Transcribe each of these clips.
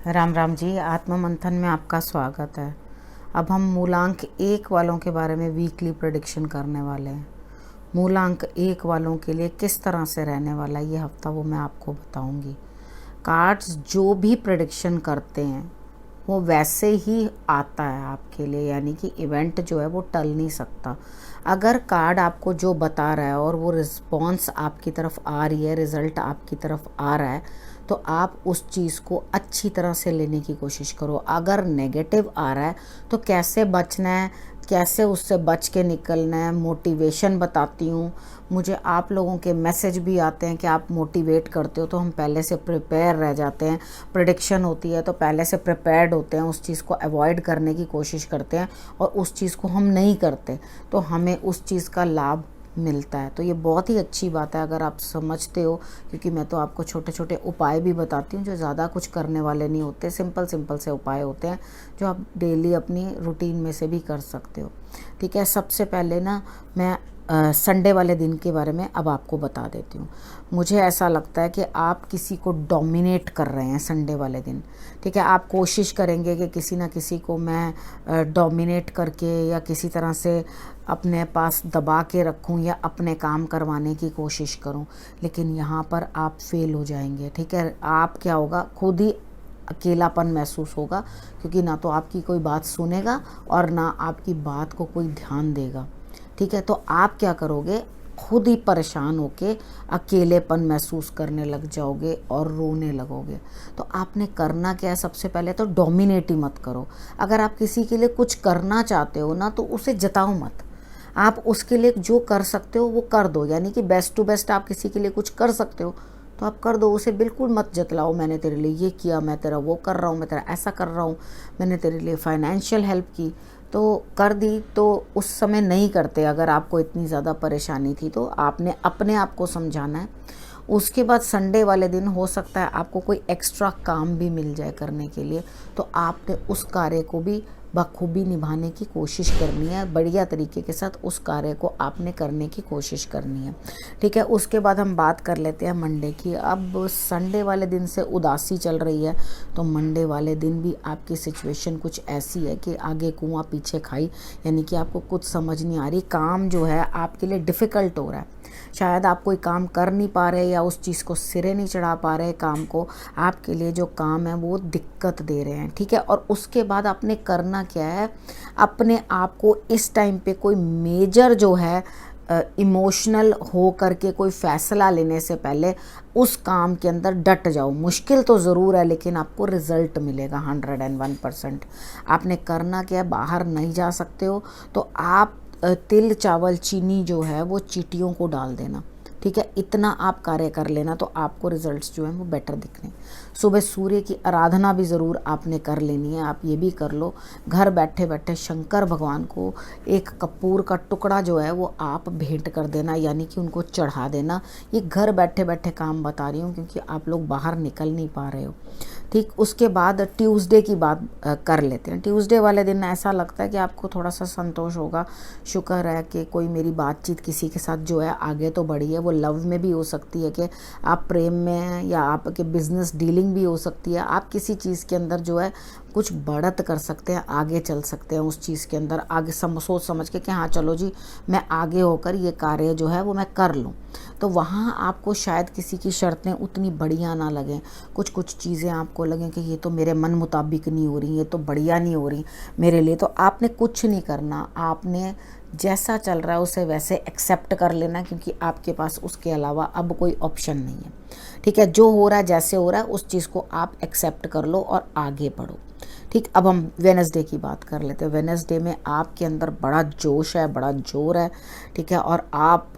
राम राम जी। आत्म मंथन में आपका स्वागत है। अब हम मूलांक 1 वालों के बारे में वीकली प्रेडिक्शन करने वाले हैं। मूलांक 1 वालों के लिए किस तरह से रहने वाला है ये हफ्ता, वो मैं आपको बताऊंगी। कार्ड्स जो भी प्रेडिक्शन करते हैं वो वैसे ही आता है आपके लिए, यानी कि इवेंट जो है वो टल नहीं सकता। अगर कार्ड आपको जो बता रहा है और वो रिस्पॉन्स आपकी तरफ आ रही है, रिज़ल्ट आपकी तरफ आ रहा है, तो आप उस चीज़ को अच्छी तरह से लेने की कोशिश करो। अगर नेगेटिव आ रहा है तो कैसे बचना है, कैसे उससे बच के निकलना है, मोटिवेशन बताती हूँ। मुझे आप लोगों के मैसेज भी आते हैं कि आप मोटिवेट करते हो, तो हम पहले से प्रिपेयर रह जाते हैं। प्रेडिक्शन होती है तो पहले से प्रिपेयर्ड होते हैं, उस चीज़ को अवॉइड करने की कोशिश करते हैं और उस चीज़ को हम नहीं करते तो हमें उस चीज़ का लाभ मिलता है। तो ये बहुत ही अच्छी बात है अगर आप समझते हो, क्योंकि मैं तो आपको छोटे छोटे उपाय भी बताती हूँ जो ज़्यादा कुछ करने वाले नहीं होते, सिंपल सिंपल से उपाय होते हैं जो आप डेली अपनी रूटीन में से भी कर सकते हो। ठीक है, सबसे पहले ना मैं संडे वाले दिन के बारे में अब आपको बता देती हूँ। मुझे ऐसा लगता है कि आप किसी को डोमिनेट कर रहे हैं संडे वाले दिन। ठीक है, आप कोशिश करेंगे कि किसी ना किसी को मैं डोमिनेट करके या किसी तरह से अपने पास दबा के रखूं या अपने काम करवाने की कोशिश करूं, लेकिन यहाँ पर आप फेल हो जाएंगे। ठीक है, आप क्या होगा, खुद ही अकेलापन महसूस होगा, क्योंकि ना तो आपकी कोई बात सुनेगा और ना आपकी बात को कोई ध्यान देगा। ठीक है, तो आप क्या करोगे, खुद ही परेशान होके अकेलेपन महसूस करने लग जाओगे और रोने लगोगे। तो आपने करना क्या है, सबसे पहले तो डोमिनेट ही मत करो। अगर आप किसी के लिए कुछ करना चाहते हो ना, तो उसे जताओ मत। आप उसके लिए जो कर सकते हो वो कर दो, यानी कि बेस्ट टू बेस्ट आप किसी के लिए कुछ कर सकते हो तो आप कर दो। उसे बिल्कुल मत जतलाओ, मैंने तेरे लिए ये किया, मैं तेरा वो कर रहा हूँ, मैं तेरा ऐसा कर रहा हूँ, मैंने तेरे लिए फाइनेंशियल हेल्प की तो कर दी। तो उस समय नहीं करते। अगर आपको इतनी ज़्यादा परेशानी थी तो आपने अपने आप को समझाना है। उसके बाद संडे वाले दिन हो सकता है आपको कोई एक्स्ट्रा काम भी मिल जाए करने के लिए, तो आपने उस कार्य को भी बखूबी निभाने की कोशिश करनी है। बढ़िया तरीके के साथ उस कार्य को आपने करने की कोशिश करनी है। ठीक है, उसके बाद हम बात कर लेते हैं मंडे की। अब संडे वाले दिन से उदासी चल रही है तो मंडे वाले दिन भी आपकी सिचुएशन कुछ ऐसी है कि आगे कुआं पीछे खाई, यानी कि आपको कुछ समझ नहीं आ रही। काम जो है आपके लिए डिफ़िकल्ट हो रहा है, शायद आप कोई काम कर नहीं पा रहे या उस चीज़ को सिरे नहीं चढ़ा पा रहे। काम को, आपके लिए जो काम है वो दिक्कत दे रहे हैं। ठीक है, और उसके बाद आपने करना क्या है, अपने आप को इस टाइम पे कोई मेजर जो है इमोशनल हो करके कोई फ़ैसला लेने से पहले उस काम के अंदर डट जाओ। मुश्किल तो ज़रूर है लेकिन आपको रिज़ल्ट मिलेगा 101%। आपने करना क्या है, बाहर नहीं जा सकते हो तो आप तिल चावल चीनी जो है वो चींटियों को डाल देना। ठीक है, इतना आप कार्य कर लेना तो आपको रिजल्ट्स जो हैं वो बेटर दिखने। सुबह सूर्य की आराधना भी ज़रूर आपने कर लेनी है, आप ये भी कर लो। घर बैठे बैठे शंकर भगवान को एक कपूर का टुकड़ा जो है वो आप भेंट कर देना, यानी कि उनको चढ़ा देना। ये घर बैठे बैठे काम बता रही हूँ क्योंकि आप लोग बाहर निकल नहीं पा रहे हो। ठीक, उसके बाद ट्यूसडे की बात कर लेते हैं। ट्यूसडे वाले दिन ऐसा लगता है कि आपको थोड़ा सा संतोष होगा। शुक्र है कि कोई मेरी बातचीत किसी के साथ जो है आगे तो बढ़ी है। वो लव में भी हो सकती है कि आप प्रेम में हैं, या आपके बिजनेस डीलिंग भी हो सकती है। आप किसी चीज़ के अंदर जो है कुछ बढ़त कर सकते हैं, आगे चल सकते हैं उस चीज़ के अंदर, आगे सोच समझ के कि हाँ चलो जी मैं आगे होकर ये कार्य जो है वो मैं कर लूँ। तो वहाँ आपको शायद किसी की शर्तें उतनी बढ़िया ना लगें, कुछ कुछ चीज़ें आपको लगें कि ये तो मेरे मन मुताबिक नहीं हो रही, ये तो बढ़िया नहीं हो रही मेरे लिए। तो आपने कुछ नहीं करना, आपने जैसा चल रहा है उसे वैसे एक्सेप्ट कर लेना, क्योंकि आपके पास उसके अलावा अब कोई ऑप्शन नहीं है। ठीक है, जो हो रहा है जैसे हो रहा है उस चीज़ को आप एक्सेप्ट कर लो और आगे बढ़ो। ठीक, अब हम वेडनेसडे की बात कर लेते हैं। वेडनेसडे में आपके अंदर बड़ा जोश है, बड़ा जोर है। ठीक है, और आप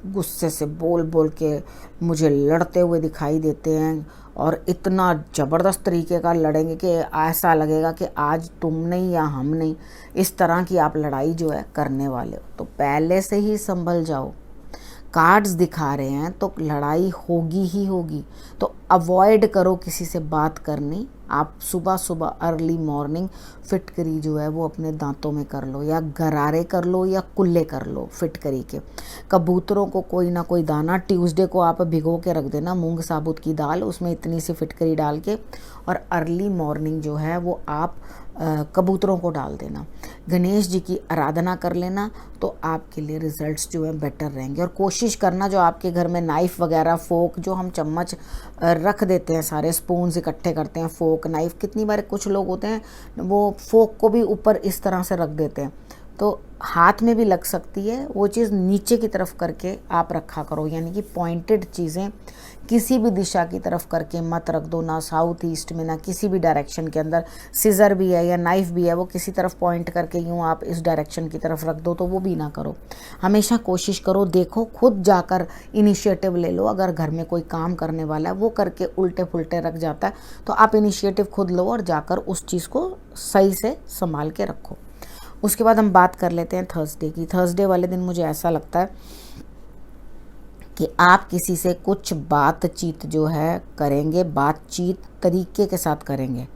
गुस्से से बोल बोल के मुझे लड़ते हुए दिखाई देते हैं और इतना ज़बरदस्त तरीके का लड़ेंगे कि ऐसा लगेगा कि आज तुम नहीं या हम नहीं, इस तरह की आप लड़ाई जो है करने वाले हो। तो पहले से ही संभल जाओ, कार्ड्स दिखा रहे हैं तो लड़ाई होगी ही होगी। तो अवॉइड करो किसी से बात करनी, आप सुबह सुबह अर्ली मॉर्निंग फिटकरी जो है वो अपने दांतों में कर लो, या गरारे कर लो या कुल्ले कर लो फिटकरी के। कबूतरों को कोई ना कोई दाना ट्यूसडे को आप भिगो के रख देना, मूंग साबुत की दाल, उसमें इतनी सी फिटकरी डाल के, और अर्ली मॉर्निंग जो है वो आप कबूतरों को डाल देना। गणेश जी की आराधना कर लेना, तो आपके लिए रिजल्ट्स जो है बेटर रहेंगे। और कोशिश करना जो आपके घर में नाइफ़ वगैरह, फोक, जो हम चम्मच रख देते हैं, सारे स्पून्स इकट्ठे करते हैं, फोक नाइफ़, कितनी बार कुछ लोग होते हैं वो फोक को भी ऊपर इस तरह से रख देते हैं, तो हाथ में भी लग सकती है। वो चीज़ नीचे की तरफ करके आप रखा करो, यानी कि पॉइंटेड चीज़ें किसी भी दिशा की तरफ करके मत रख दो, ना साउथ ईस्ट में, ना किसी भी डायरेक्शन के अंदर। सीज़र भी है या नाइफ़ भी है, वो किसी तरफ पॉइंट करके यूँ आप इस डायरेक्शन की तरफ रख दो, तो वो भी ना करो। हमेशा कोशिश करो, देखो, खुद जाकर इनिशिएटिव ले लो। अगर घर में कोई काम करने वाला है, वो करके उल्टे पुल्टे रख जाता है, तो आप इनिशिएटिव खुद लो और जाकर उस चीज़ को सही से संभाल के रखो। उसके बाद हम बात कर लेते हैं थर्सडे की। थर्सडे वाले दिन मुझे ऐसा लगता है कि आप किसी से कुछ बातचीत जो है करेंगे, बातचीत तरीके के साथ करेंगे,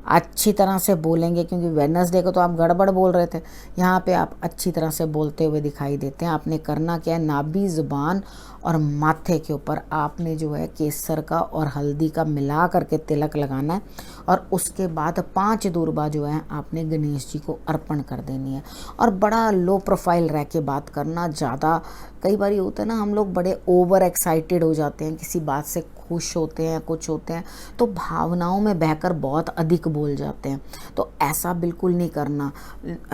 अच्छी तरह से बोलेंगे, क्योंकि वेडनेसडे को तो आप गड़बड़ बोल रहे थे, यहाँ पे आप अच्छी तरह से बोलते हुए दिखाई देते हैं। आपने करना क्या है, नाभि, ज़ुबान और माथे के ऊपर आपने जो है केसर का और हल्दी का मिला करके तिलक लगाना है, और उसके बाद 5 दूर्बा जो है आपने गणेश जी को अर्पण कर देनी है। और बड़ा लो प्रोफाइल रह के बात करना, ज़्यादा कई बार ये होता है ना, हम लोग बड़े ओवर एक्साइटेड हो जाते हैं, किसी बात से खुश होते हैं, कुछ होते हैं, तो भावनाओं में बहकर बहुत अधिक बोल जाते हैं। तो ऐसा बिल्कुल नहीं करना,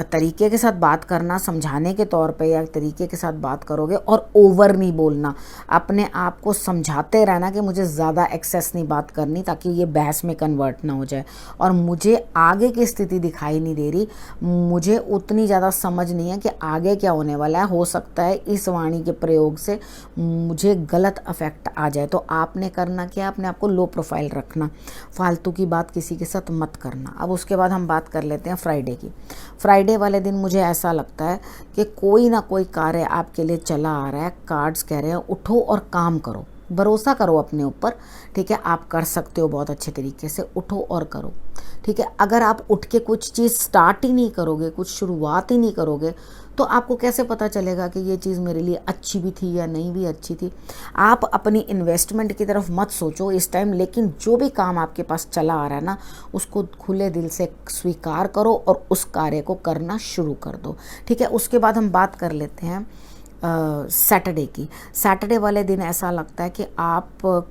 तरीके के साथ बात करना, समझाने के तौर पे या तरीके के साथ बात करोगे, और ओवर नहीं बोलना। अपने आप को समझाते रहना कि मुझे ज़्यादा एक्सेस नहीं बात करनी, ताकि ये बहस में कन्वर्ट ना हो जाए। और मुझे आगे की स्थिति दिखाई नहीं दे रही, मुझे उतनी ज़्यादा समझ नहीं है कि आगे क्या होने वाला है। हो सकता है इस वाणी के प्रयोग से मुझे गलत अफेक्ट आ जाए। तो आपने करना क्या, अपने आप को लो प्रोफाइल रखना, फालतू की बात किसी के साथ मत करना। अब उसके बाद हम बात कर लेते हैं फ्राइडे की। फ्राइडे वाले दिन मुझे ऐसा लगता है कि कोई ना कोई कार्य आपके लिए चला आ रहा है, कार्ड्स कह रहे हैं उठो और काम करो, भरोसा करो अपने ऊपर, ठीक है, आप कर सकते हो बहुत अच्छे तरीके से, उठो और करो, ठीक है। अगर आप उठ के कुछ चीज़ स्टार्ट ही नहीं करोगे, कुछ शुरुआत ही नहीं करोगे, तो आपको कैसे पता चलेगा कि ये चीज़ मेरे लिए अच्छी भी थी या नहीं भी अच्छी थी। आप अपनी इन्वेस्टमेंट की तरफ मत सोचो इस टाइम, लेकिन जो भी काम आपके पास चला आ रहा है ना, उसको खुले दिल से स्वीकार करो और उस कार्य को करना शुरू कर दो, ठीक है। उसके बाद हम बात कर लेते हैं सैटरडे की। सैटरडे वाले दिन ऐसा लगता है कि आप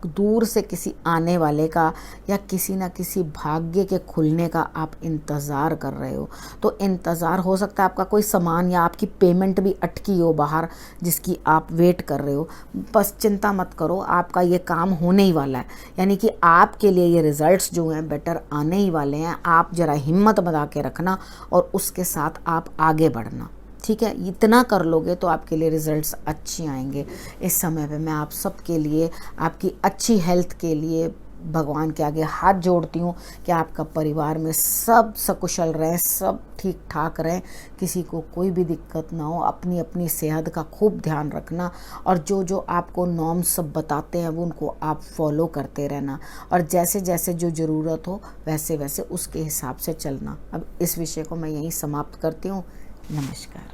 दूर से किसी आने वाले का या किसी ना किसी भाग्य के खुलने का आप इंतज़ार कर रहे हो। तो इंतज़ार हो सकता है आपका कोई सामान या आपकी पेमेंट भी अटकी हो बाहर, जिसकी आप वेट कर रहे हो। बस चिंता मत करो, आपका ये काम होने ही वाला है, यानी कि आपके लिए ये रिज़ल्ट्स जो हैं बेटर आने ही वाले हैं। आप ज़रा हिम्मत बना के रखना और उसके साथ आप आगे बढ़ना, ठीक है। इतना कर लोगे तो आपके लिए रिजल्ट्स अच्छे आएंगे। इस समय पे मैं आप सबके लिए, आपकी अच्छी हेल्थ के लिए भगवान के आगे हाथ जोड़ती हूँ कि आपका परिवार में सब सकुशल रहें, सब ठीक ठाक रहें, किसी को कोई भी दिक्कत ना हो। अपनी अपनी सेहत का खूब ध्यान रखना, और जो जो आपको नॉर्म्स सब बताते हैं वो उनको आप फॉलो करते रहना, और जैसे जैसे जो ज़रूरत हो वैसे वैसे उसके हिसाब से चलना। अब इस विषय को मैं यहीं समाप्त करती हूँ। नमस्कार।